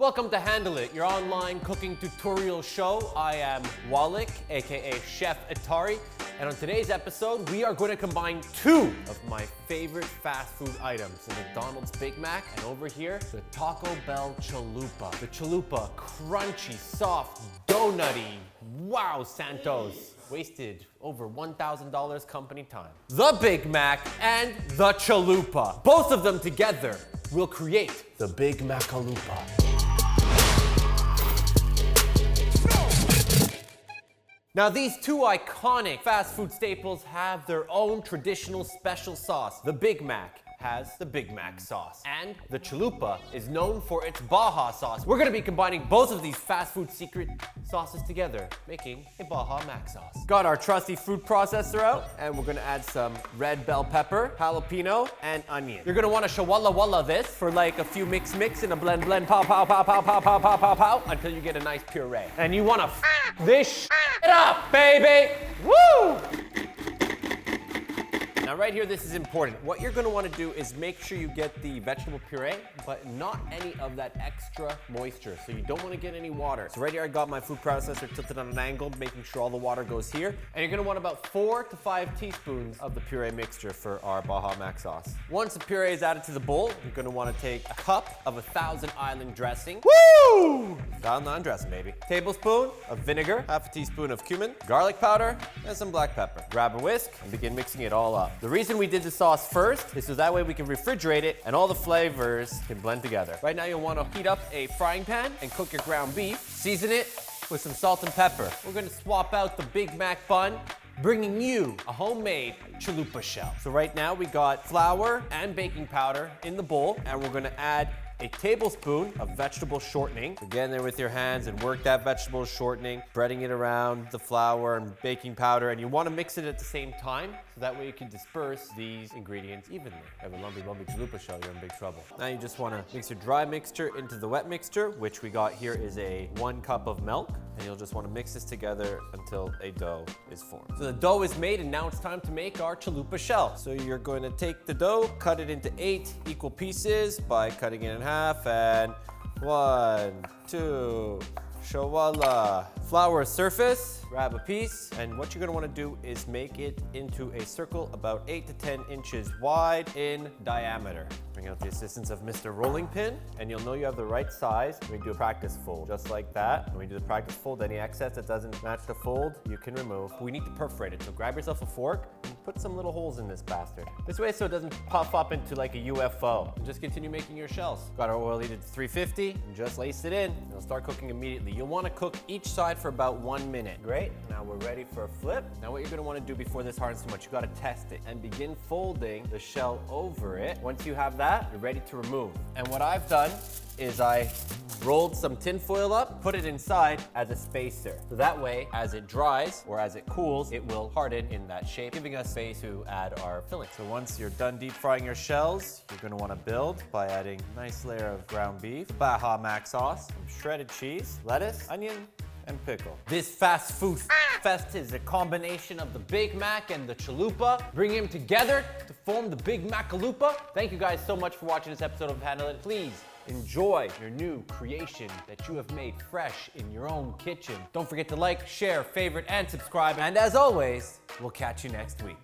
Welcome to Handle It, your online cooking tutorial show. I am Wallach, aka Chef Atari, and on today's episode, we are going to combine two of my favorite fast food items, the McDonald's Big Mac, and over here, the Taco Bell Chalupa. The Chalupa, crunchy, soft, donutty, wow, Santos. Wasted over $1,000 company time. The Big Mac and the Chalupa. Both of them together will create the Big Mac Chalupa. Now, these two iconic fast food staples have their own traditional special sauce. The Big Mac has the Big Mac sauce, and the Chalupa is known for its Baja sauce. We're gonna be combining both of these fast food secret sauces together, making a Baja Mac sauce. Got our trusty food processor out, and we're gonna add some red bell pepper, jalapeno, and onion. You're gonna wanna walla this for like a few mix in a blend, pow, until you get a nice puree. And you wanna this it up, baby! Woo! Now right here, this is important. What you're gonna wanna do is make sure you get the vegetable puree, but not any of that extra moisture. So you don't wanna get any water. So right here, I got my food processor tilted on an angle, making sure all the water goes here. And you're gonna want about 4 to 5 teaspoons of the puree mixture for our Baja Mac sauce. Once the puree is added to the bowl, you're gonna wanna take a cup of 1,000 Island dressing. Woo! 1,000 Island dressing, baby. Tablespoon of vinegar, half a teaspoon of cumin, garlic powder, and some black pepper. Grab a whisk and begin mixing it all up. The reason we did the sauce first is so that way we can refrigerate it and all the flavors can blend together. Right now you'll want to heat up a frying pan and cook your ground beef. Season it with some salt and pepper. We're going to swap out the Big Mac bun, bringing you a homemade chalupa shell. So right now we got flour and baking powder in the bowl, and we're going to add a tablespoon of vegetable shortening. So get in there with your hands and work that vegetable shortening, spreading it around the flour and baking powder, and you want to mix it at the same time so that way you can disperse these ingredients evenly. Have a lumpy chalupa shell, you're in big trouble. Now you just want to mix your dry mixture into the wet mixture, which we got here is a 1 cup of milk, and you'll just want to mix this together until a dough is formed. So the dough is made, and now it's time to make our chalupa shell. So you're going to take the dough, cut it into 8 equal pieces by cutting it in half, and 1, 2, shawala. Flour a surface, grab a piece, and what you're gonna wanna do is make it into a circle about 8 to 10 inches wide in diameter. Bring out the assistance of Mr. Rolling Pin, and you'll know you have the right size when you do a practice fold, just like that. When we do the practice fold, any excess that doesn't match the fold, you can remove. We need to perforate it, so grab yourself a fork and put some little holes in this bastard. This way so it doesn't puff up into like a UFO. And just continue making your shells. Got our oil heated to 350, and just lace it in. It'll start cooking immediately. You'll wanna cook each side for about 1 minute. Great, now we're ready for a flip. Now what you're gonna wanna do before this hardens too much, you gotta test it and begin folding the shell over it. Once you have that, you're ready to remove. And what I've done is I rolled some tin foil up, put it inside as a spacer. So that way, as it dries or as it cools, it will harden in that shape, giving us space to add our filling. So once you're done deep frying your shells, you're gonna wanna build by adding a nice layer of ground beef, Baja Mac sauce, some shredded cheese, lettuce, onion, and pickle. This fast food fest is a combination of the Big Mac and the Chalupa. Bring them together to form the Big Mac Chalupa. Thank you guys so much for watching this episode of Handle It. Please enjoy your new creation that you have made fresh in your own kitchen. Don't forget to like, share, favorite, and subscribe. And as always, we'll catch you next week.